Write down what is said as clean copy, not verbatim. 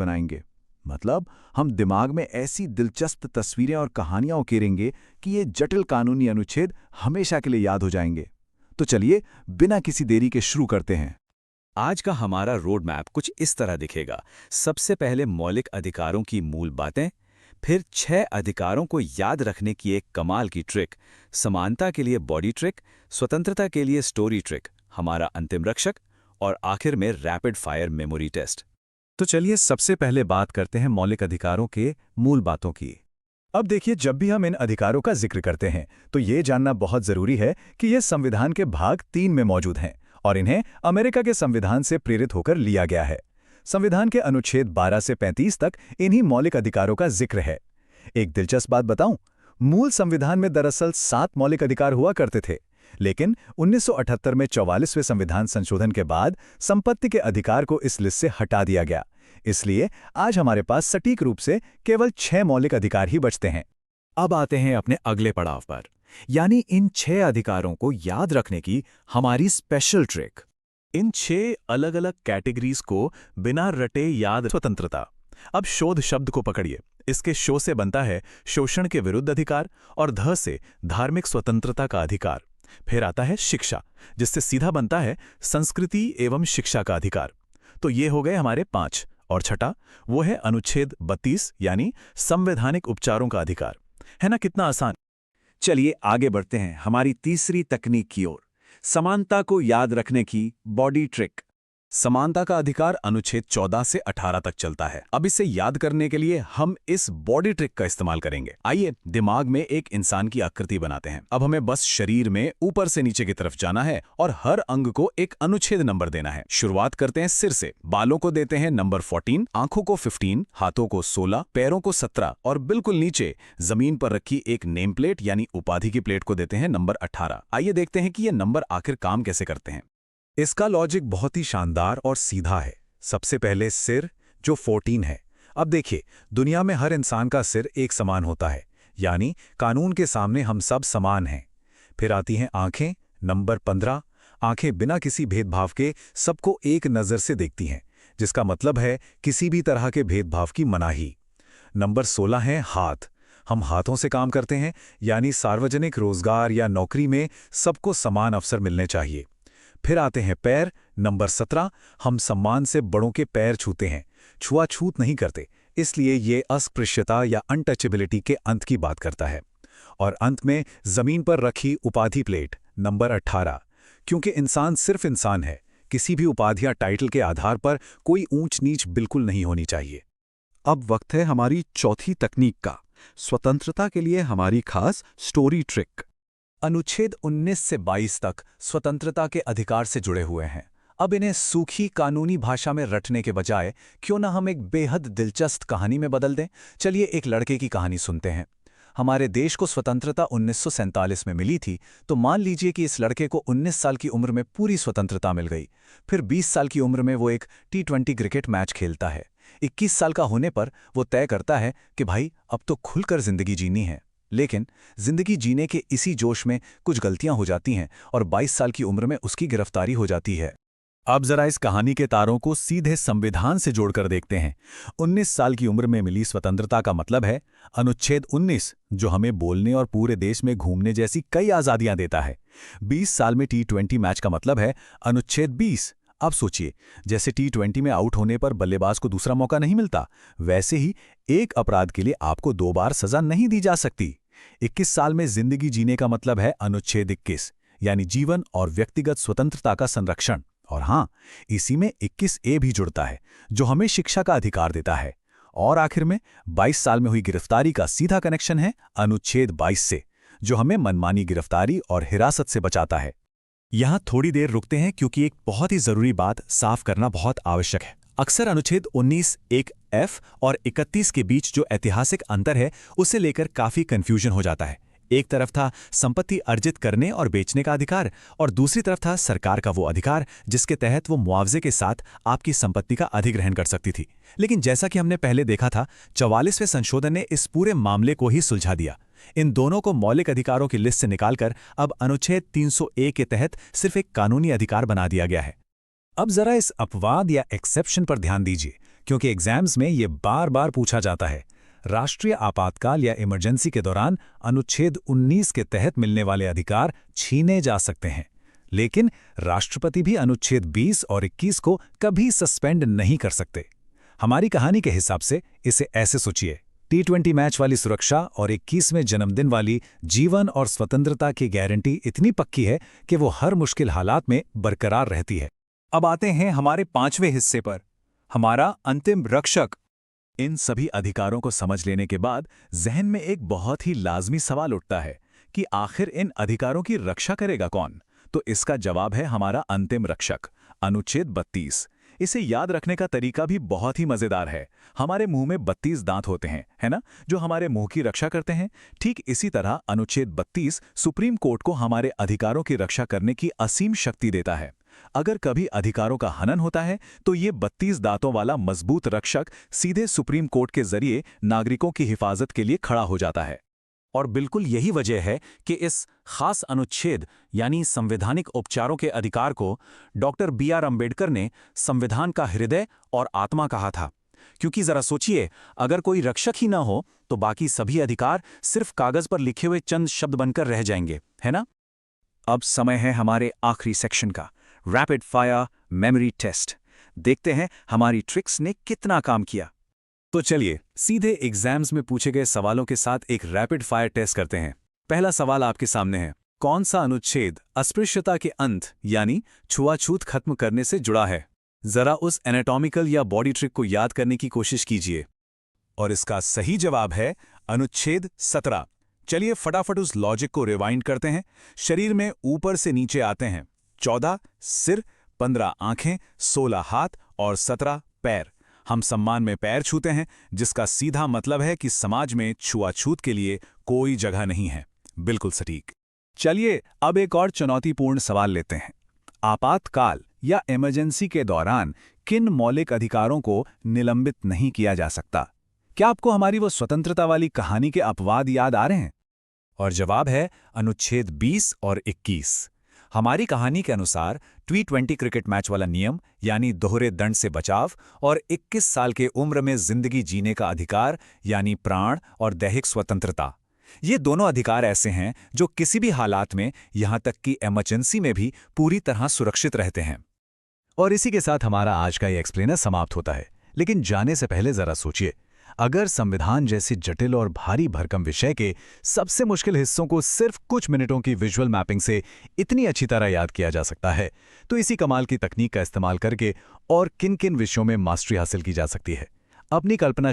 बनाएंगे। मतलब हम दिमाग में ऐसी दिलचस्प तस्वीरें और कहानियां उकेरेंगे कि ये जटिल कानूनी अनुच्छेद हमेशा के लिए याद हो जाएंगे। तो चलिए बिना किसी देरी के शुरू करते हैं। आज का हमारा रोड मैप कुछ इस तरह दिखेगा। सबसे पहले मौलिक अधिकारों की मूल बातें, फिर 6 अधिकारों को याद रखने की एक कमाल की ट्रिक, समानता के लिए बॉडी ट्रिक, स्वतंत्रता के लिए स्टोरी ट्रिक, हमारा अंतिम रक्षक, और आखिर में रैपिड फायर मेमोरी टेस्ट। तो चलिए सबसे पहले बात करते हैं मौलिक अधिकारों के मूल बातों की। अब देखिए, जब भी हम इन अधिकारों का जिक्र करते हैं तो ये जानना बहुत जरूरी है कि ये संविधान के भाग 3 में मौजूद हैं और इन्हें अमेरिका के संविधान से प्रेरित होकर लिया गया है। संविधान के अनुच्छेद 12 से 35 तक इन्हीं मौलिक अधिकारों का जिक्र है। एक दिलचस्प बात बताऊं, मूल संविधान में दरअसल 7 मौलिक अधिकार हुआ करते थे, लेकिन 1978 में 44वें संविधान संशोधन के बाद संपत्ति के अधिकार को इस लिस्ट से हटा दिया गया। इसलिए आज हमारे पास सटीक रूप से केवल 6 मौलिक अधिकार ही बचते हैं। अब आते हैं अपने अगले पड़ाव पर, यानी इन 6 अधिकारों को याद रखने की हमारी स्पेशल ट्रिक। इन 6 अलग अलग कैटेगरीज को बिना रटे याद। स्वतंत्रता। अब शोध शब्द को पकड़िए। इसके शो से बनता है शोषण के विरुद्ध अधिकार और ध से धार्मिक स्वतंत्रता का अधिकार। फिर आता है शिक्षा, जिससे सीधा बनता है संस्कृति एवं शिक्षा का अधिकार। तो ये हो गए हमारे 5। और छठा वो है अनुच्छेद 32 यानी संवैधानिक उपचारों का अधिकार। है ना, कितना आसान। चलिए आगे बढ़ते हैं हमारी तीसरी तकनीक की ओर, समानता को याद रखने की बॉडी ट्रिक। समानता का अधिकार अनुच्छेद 14 से 18 तक चलता है। अब इसे याद करने के लिए हम इस बॉडी ट्रिक का इस्तेमाल करेंगे। आइए दिमाग में एक इंसान की आकृति बनाते हैं। अब हमें बस शरीर में ऊपर से नीचे की तरफ जाना है और हर अंग को एक अनुच्छेद नंबर देना है। शुरुआत करते हैं सिर से। बालों को देते हैं नंबर 14, आंखों को 15, हाथों को 16, पैरों को 17 और बिल्कुल नीचे जमीन पर रखी एक नेम प्लेट यानी उपाधि की प्लेट को देते हैं नंबर 18। आइए देखते हैं कि ये नंबर आखिर काम कैसे करते हैं। इसका लॉजिक बहुत ही शानदार और सीधा है। सबसे पहले सिर, जो 14 है। अब देखिए, दुनिया में हर इंसान का सिर एक समान होता है, यानी कानून के सामने हम सब समान हैं। फिर आती हैं आंखें, नंबर 15। आंखें बिना किसी भेदभाव के सबको एक नज़र से देखती हैं, जिसका मतलब है किसी भी तरह के भेदभाव की मनाही। नंबर 16 है हाथ। हम हाथों से काम करते हैं, यानी सार्वजनिक रोजगार या नौकरी में सबको समान अवसर मिलने चाहिए। फिर आते हैं पैर, नंबर 17। हम सम्मान से बड़ों के पैर छूते हैं, छुआछूत नहीं करते, इसलिए ये अस्पृश्यता या अनटचेबिलिटी के अंत की बात करता है। और अंत में जमीन पर रखी उपाधि प्लेट, नंबर 18, क्योंकि इंसान सिर्फ इंसान है, किसी भी उपाधि या टाइटल के आधार पर कोई ऊंच नीच बिल्कुल नहीं होनी चाहिए। अब वक्त है हमारी चौथी तकनीक का, स्वतंत्रता के लिए हमारी खास स्टोरी ट्रिक। अनुच्छेद 19 से 22 तक स्वतंत्रता के अधिकार से जुड़े हुए हैं। अब इन्हें सूखी कानूनी भाषा में रटने के बजाय क्यों ना हम एक बेहद दिलचस्प कहानी में बदल दें। चलिए एक लड़के की कहानी सुनते हैं। हमारे देश को स्वतंत्रता 1947 में मिली थी, तो मान लीजिए कि इस लड़के को 19 साल की उम्र में पूरी स्वतंत्रता मिल गई। फिर 20 साल की उम्र में वो एक T20 क्रिकेट मैच खेलता है। 21 साल का होने पर वो तय करता है कि भाई अब तो खुलकर जिंदगी जीनी है। लेकिन जिंदगी जीने के इसी जोश में कुछ गलतियां हो जाती हैं और 22 साल की उम्र में उसकी गिरफ्तारी हो जाती है। अब जरा इस कहानी के तारों को सीधे संविधान से जोड़कर देखते हैं। 19 साल की उम्र में मिली स्वतंत्रता का मतलब है अनुच्छेद 19, जो हमें बोलने और पूरे देश में घूमने जैसी कई आज़ादियां देता है। 20 साल में T20 मैच का मतलब है अनुच्छेद 20। अब सोचिए, जैसे T20 में आउट होने पर बल्लेबाज को दूसरा मौका नहीं मिलता, वैसे ही एक अपराध के लिए आपको 2 बार सजा नहीं दी जा सकती। 21 साल में जिंदगी जीने का मतलब है अनुच्छेद 21, यानी जीवन और व्यक्तिगत स्वतंत्रता का संरक्षण। और हां, इसी में 21A भी जुड़ता है, जो हमें शिक्षा का अधिकार देता है। और आखिर में 22 साल में हुई गिरफ्तारी का सीधा कनेक्शन है अनुच्छेद 22 से, जो हमें मनमानी गिरफ्तारी और हिरासत से बचाता है। यहां थोड़ी देर रुकते हैं, क्योंकि एक बहुत ही जरूरी बात साफ करना बहुत आवश्यक है। अक्सर अनुच्छेद 19 एक F और 31 के बीच जो ऐतिहासिक अंतर है, उसे लेकर काफी कंफ्यूजन हो जाता है। एक तरफ था संपत्ति अर्जित करने और बेचने का अधिकार, और दूसरी तरफ था सरकार का वो अधिकार जिसके तहत वो मुआवजे के साथ आपकी संपत्ति का अधिग्रहण कर सकती थी। लेकिन जैसा कि हमने पहले देखा था, 44वें संशोधन ने इस पूरे मामले को ही सुलझा दिया। इन दोनों को मौलिक अधिकारों की लिस्ट से निकालकर अब अनुच्छेद 300A के तहत सिर्फ एक कानूनी अधिकार बना दिया गया है। अब जरा इस अपवाद या एक्सेप्शन पर ध्यान दीजिए। क्योंकि एग्जाम्स में ये बार बार पूछा जाता है। राष्ट्रीय आपातकाल या इमरजेंसी के दौरान अनुच्छेद 19 के तहत मिलने वाले अधिकार छीने जा सकते हैं, लेकिन राष्ट्रपति भी अनुच्छेद 20 और 21 को कभी सस्पेंड नहीं कर सकते। हमारी कहानी के हिसाब से इसे ऐसे सोचिए, T20 मैच वाली सुरक्षा और 21वें जन्मदिन वाली जीवन और स्वतंत्रता की गारंटी इतनी पक्की है कि वो हर मुश्किल हालात में बरकरार रहती है। अब आते हैं हमारे 5वें हिस्से पर, हमारा अंतिम रक्षक। इन सभी अधिकारों को समझ लेने के बाद जहन में एक बहुत ही लाजमी सवाल उठता है कि आखिर इन अधिकारों की रक्षा करेगा कौन? तो इसका जवाब है हमारा अंतिम रक्षक, अनुच्छेद 32। इसे याद रखने का तरीका भी बहुत ही मजेदार है। हमारे मुंह में 32 दांत होते हैं, है ना, जो हमारे मुंह की रक्षा करते हैं। ठीक इसी तरह अनुच्छेद 32 सुप्रीम कोर्ट को हमारे अधिकारों की रक्षा करने की असीम शक्ति देता है। अगर कभी अधिकारों का हनन होता है तो ये 32 दांतों वाला मजबूत रक्षक सीधे सुप्रीम कोर्ट के जरिए नागरिकों की हिफाजत के लिए खड़ा हो जाता है। और बिल्कुल यही वजह है कि इस खास अनुच्छेद यानी संवैधानिक उपचारों के अधिकार को डॉक्टर B.R. अम्बेडकर ने संविधान का हृदय और आत्मा कहा था। क्योंकि जरा सोचिए, अगर कोई रक्षक ही ना हो तो बाकी सभी अधिकार सिर्फ कागज पर लिखे हुए चंद शब्द बनकर रह जाएंगे, है ना? अब समय है हमारे आखिरी सेक्शन का, रैपिड फायर मेमोरी टेस्ट। देखते हैं हमारी ट्रिक्स ने कितना काम किया। तो चलिए सीधे एग्जाम्स में पूछे गए सवालों के साथ एक रैपिड फायर टेस्ट करते हैं। पहला सवाल आपके सामने है, कौन सा अनुच्छेद अस्पृश्यता के अंत यानी छुआछूत खत्म करने से जुड़ा है? जरा उस एनाटॉमिकल या बॉडी ट्रिक को याद करने की कोशिश कीजिए। और इसका सही जवाब है अनुच्छेद 17। चलिए फटाफट उस लॉजिक को रिवाइंड करते हैं। शरीर में ऊपर से नीचे आते हैं 14 सिर, 15 आंखें, 16 हाथ और 17 पैर। हम सम्मान में पैर छूते हैं, जिसका सीधा मतलब है कि समाज में छुआछूत के लिए कोई जगह नहीं है। बिल्कुल सटीक। चलिए अब एक और चुनौतीपूर्ण सवाल लेते हैं। आपातकाल या इमरजेंसी के दौरान किन मौलिक अधिकारों को निलंबित नहीं किया जा सकता? क्या आपको हमारी वो स्वतंत्रता वाली कहानी के अपवाद याद आ रहे हैं? और जवाब है अनुच्छेद 20 और 21। हमारी कहानी के अनुसार T20 क्रिकेट मैच वाला नियम यानी दोहरे दंड से बचाव और 21 साल के उम्र में जिंदगी जीने का अधिकार यानी प्राण और दैहिक स्वतंत्रता, ये दोनों अधिकार ऐसे हैं जो किसी भी हालात में, यहां तक कि इमरजेंसी में भी पूरी तरह सुरक्षित रहते हैं। और इसी के साथ हमारा आज का ये एक्सप्लेनर समाप्त होता है। लेकिन जाने से पहले जरा सोचिए, अगर संविधान जैसे जटिल और भारी भरकम विषय के सबसे मुश्किल हिस्सों को सिर्फ कुछ मिनटों की विजुअल मैपिंग से इतनी अच्छी तरह याद किया जा सकता है, तो इसी कमाल की तकनीक का इस्तेमाल करके और किन किन विषयों में मास्टरी हासिल की जा सकती है। अपनी कल्पना